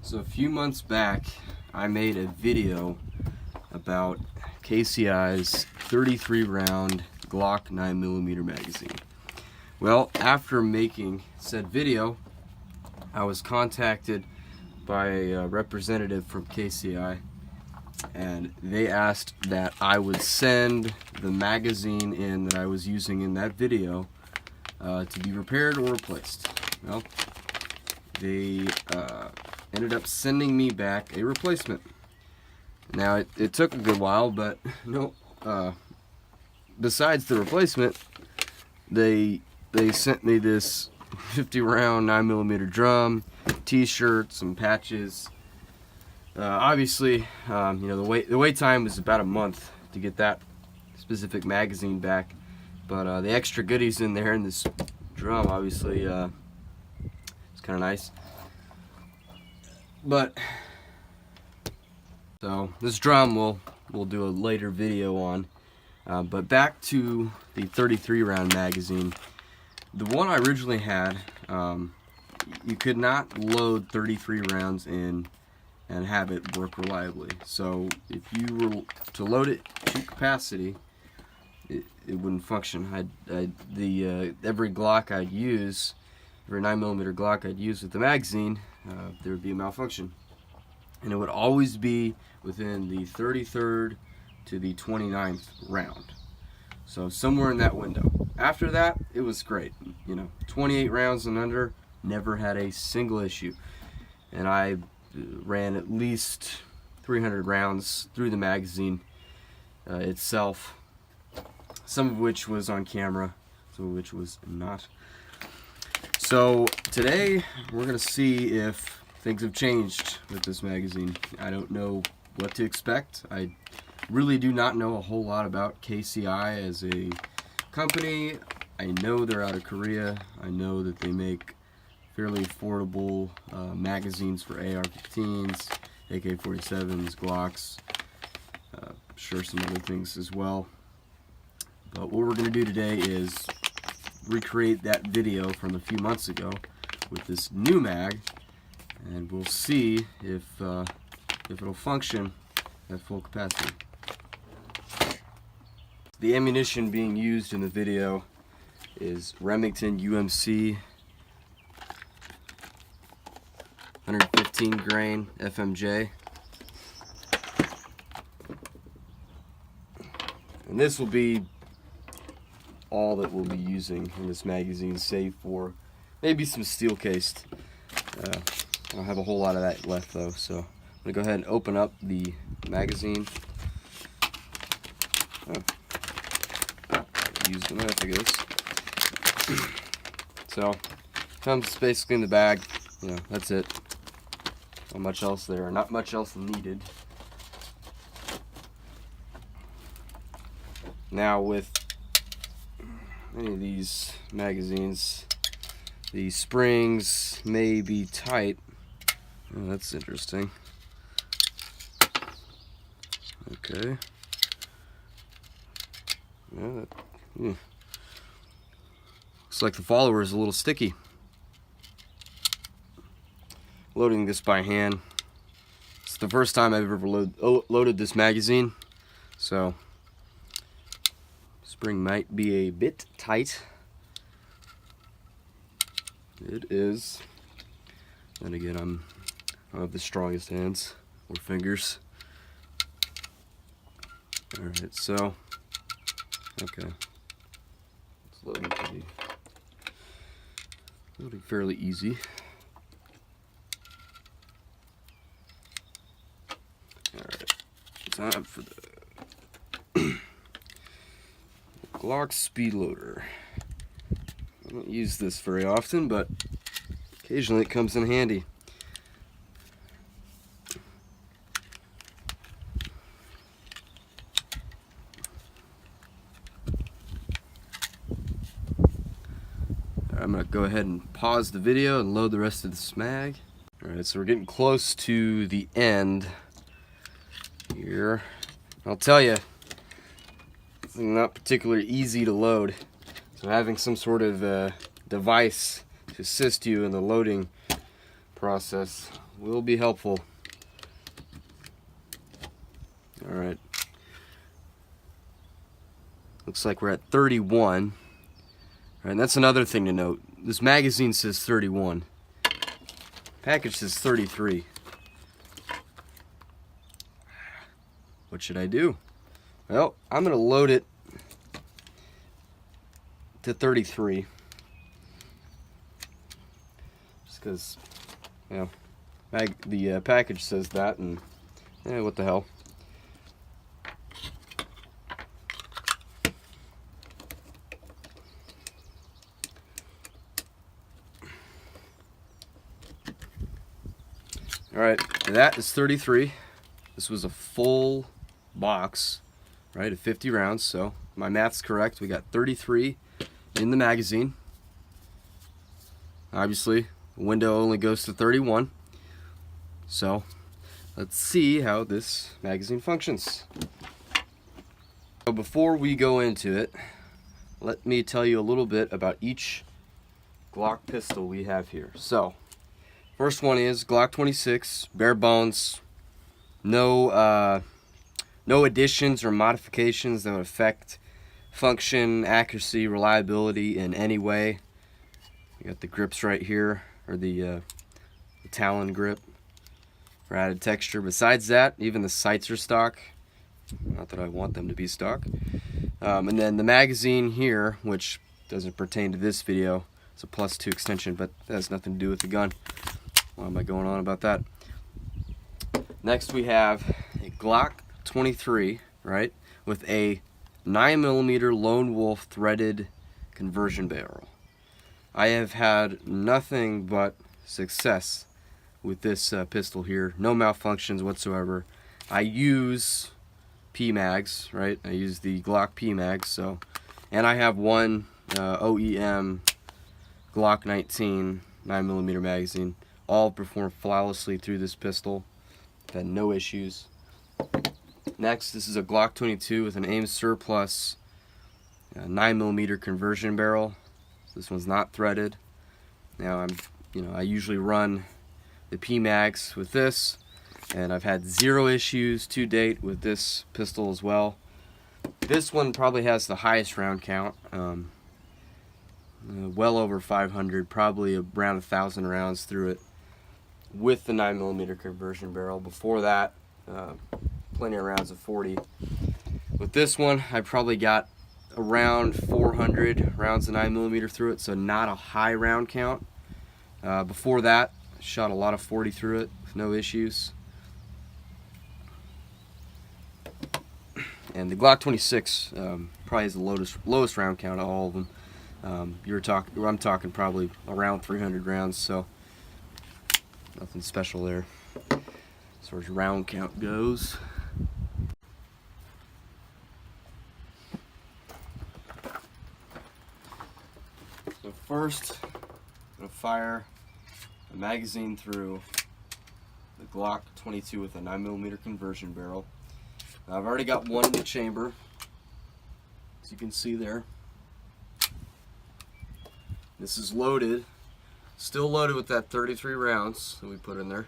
So a few months back, I made a video about KCI's 33 round Glock 9mm magazine. Well, after making said video, I was contacted by a representative from KCI, and they asked that I would send the magazine in that I was using in that video to be repaired or replaced. Well, they ended up sending me back a replacement. Now it took a good while, but no. Besides the replacement, they sent me this 50 round 9mm drum, t-shirts, some patches. Obviously, you know, the wait time was about a month to get that specific magazine back, but the extra goodies in there in this drum, obviously, it's kind of nice. But so this drum we'll do a later video on. But back to the 33 round magazine. The one I originally had, you could not load 33 rounds in and have it work reliably. So if you were to load it to capacity, it wouldn't function. Every Glock I'd use, every 9mm Glock I'd use with the magazine, there would be a malfunction. And it would always be within the 33rd to the 29th round. So somewhere in that window. After that, it was great. You know, 28 rounds and under, never had a single issue. And I ran at least 300 rounds through the magazine itself, some of which was on camera, some of which was not. So today we're going to see if things have changed with this magazine. I don't know what to expect. I really do not know a whole lot about KCI as a company. I know they're out of Korea. I know that they make fairly affordable magazines for AR-15s, AK-47s, Glocks, sure some other things as well. But what we're going to do today is recreate that video from a few months ago with this new mag, and we'll see if it'll function at full capacity. The ammunition being used in the video is Remington UMC 115 grain FMJ, and this will be all that we'll be using in this magazine, save for maybe some steel cased. I don't have a whole lot of that left though, so I'm gonna go ahead and open up the magazine. Use the knife, I guess. So comes basically in the bag. You know, that's it. Not much else there. Not much else needed. Now with any of these magazines, the springs may be tight. Oh, that's interesting. Okay. Yeah, looks like the follower is a little sticky. Loading this by hand. It's the first time I've ever loaded this magazine, so spring might be a bit tight. It is. Then again, I don't have the strongest hands or fingers. Alright, so okay. It's loading fairly easy. Alright, time for the Glock speed loader. I don't use this very often, but occasionally it comes in handy. I'm going to go ahead and pause the video and load the rest of this mag. Alright, so we're getting close to the end here. I'll tell you, it's not particularly easy to load. So having some sort of device to assist you in the loading process will be helpful. All right. Looks like we're at 31. All right, and that's another thing to note. This magazine says 31. Package says 33. What should I do? Well, I'm going to load it to 33. Just because, you know, the package says that, and what the hell. Alright, that is 33. This was a full box, right, of 50 rounds, so my math's correct. We got 33 in the magazine. Obviously, the window only goes to 31. So, let's see how this magazine functions. So before we go into it, let me tell you a little bit about each Glock pistol we have here. So, first one is Glock 26, bare bones, no additions or modifications that would affect function, accuracy, reliability in any way. You got the grips right here, or the talon grip for added texture. Besides that, even the sights are stock. Not that I want them to be stock. And then the magazine here, which doesn't pertain to this video, it's a +2 extension, but that has nothing to do with the gun. Why am I going on about that? Next we have a Glock 23, right, with a 9mm Lone Wolf threaded conversion barrel. I have had nothing but success with this pistol here. No malfunctions whatsoever. I use PMags, right? I use the Glock PMags, so, and I have one OEM Glock 9mm magazine. All perform flawlessly through this pistol. I've had no issues. Next, this is a Glock 22 with an Aimsurplus 9mm conversion barrel. This one's not threaded. Now I usually run the PMags with this, and I've had 0 issues to date with this pistol as well. This one probably has the highest round count, well over 500, probably around 1,000 rounds through it with the 9mm conversion barrel. Before that, plenty of rounds of 40. With this one, I probably got around 400 rounds of 9mm through it, so not a high round count. Before that, shot a lot of 40 through it with no issues. And the Glock 26 probably has the lowest round count of all of them. I'm talking probably around 300 rounds, so nothing special there as far as round count goes. So first, I'm going to fire a magazine through the Glock 22 with a 9mm conversion barrel. Now, I've already got one in the chamber, as you can see there. This is loaded, still loaded with that 33 rounds that we put in there.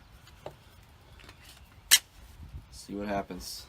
See what happens.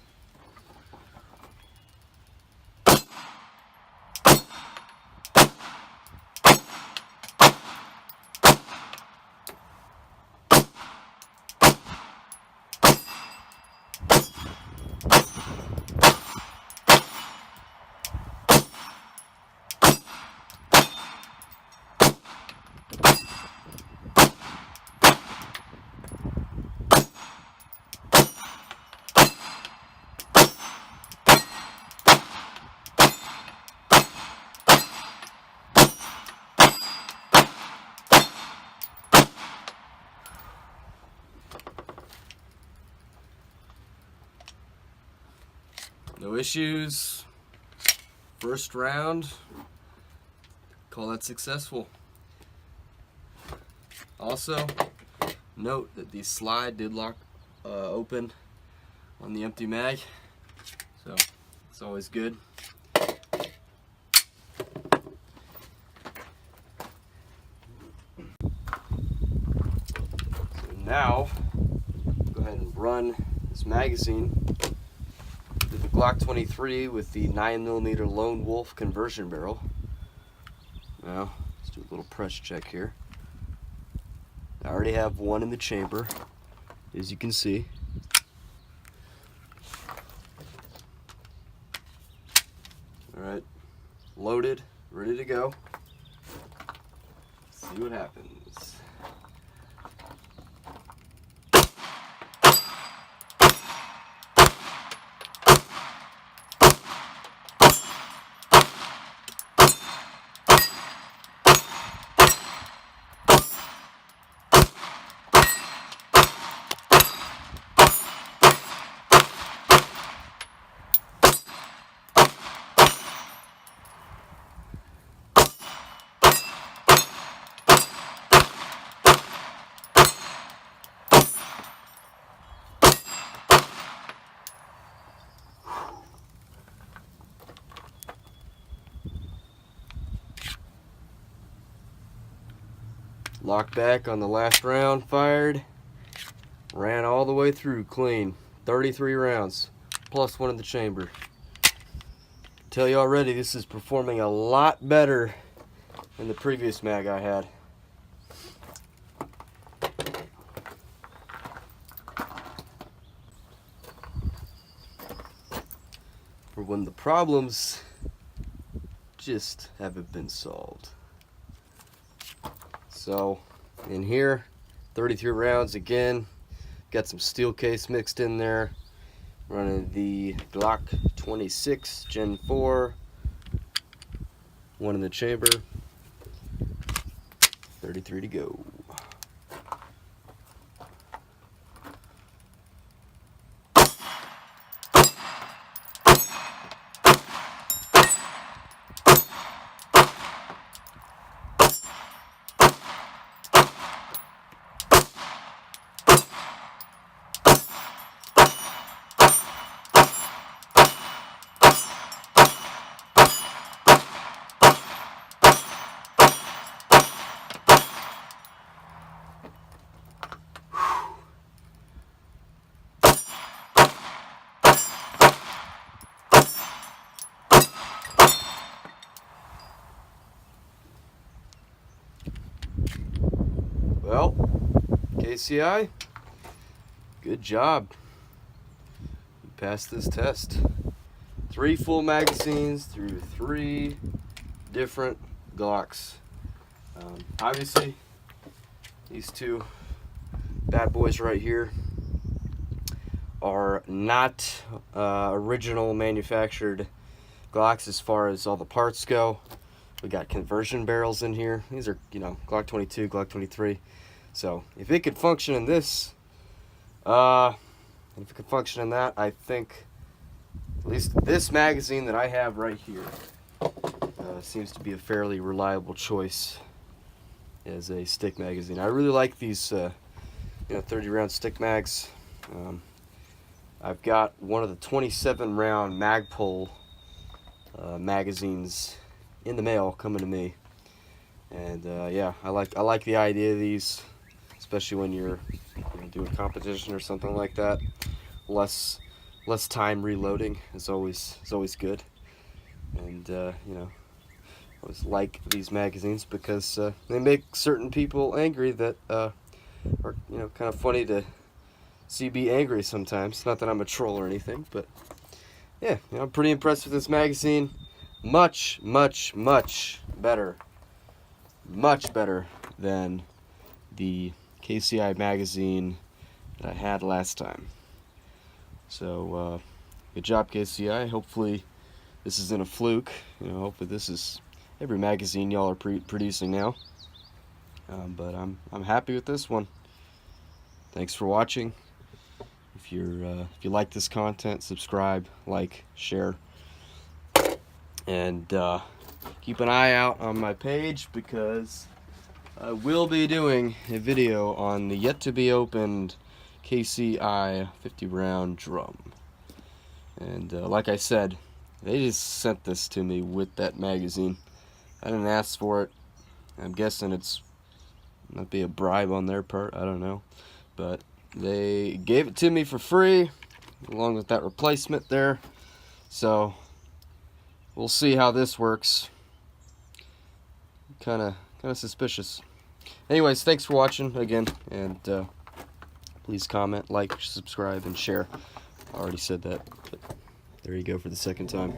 No issues. First round. Call that successful. Also, note that the slide did lock open on the empty mag, so it's always good. So Now, go ahead and run this magazine to the Glock 23 with the 9mm Lone Wolf conversion barrel. Now, let's do a little press check here. I already have one in the chamber, as you can see. Alright, loaded, ready to go. Let's see what happens. Locked back on the last round fired. Ran all the way through clean. 33 rounds, plus one in the chamber. Tell you already, this is performing a lot better than the previous mag I had. For when the problems just haven't been solved. So, in here, 33 rounds again. Got some steel case mixed in there. Running the Glock 26 Gen 4. One in the chamber. 33 to go. Well, KCI, good job. You passed this test. 3 full magazines through 3 different Glocks. Obviously, these 2 bad boys right here are not original manufactured Glocks as far as all the parts go. We got conversion barrels in here. These are, you know, Glock 22, Glock 23. So if it could function in this, if it could function in that, I think at least this magazine that I have right here seems to be a fairly reliable choice as a stick magazine. I really like these, 30-round stick mags. I've got one of the 27-round Magpul magazines in the mail coming to me, and yeah, I like the idea of these, especially when you're doing competition or something like that. Less time reloading is always good, and I always like these magazines because they make certain people angry that are kind of funny to see be angry sometimes. Not that I'm a troll or anything, but yeah, I'm pretty impressed with this magazine. Much better than the KCI magazine that I had last time. So good job, KCI. Hopefully this isn't a fluke. Hopefully this is every magazine y'all are producing now. But I'm happy with this one. Thanks for watching. If you like this content, subscribe, like, share. And keep an eye out on my page because I will be doing a video on the yet to be opened KCI 50-round drum. And like I said, they just sent this to me with that magazine. I didn't ask for it. I'm guessing it's might be a bribe on their part. I don't know. but they gave it to me for free along with that replacement there. So we'll see how this works. Kind of suspicious. Anyways, thanks for watching again, and please comment, like, subscribe, and share. I already said that, but there you go for the second time.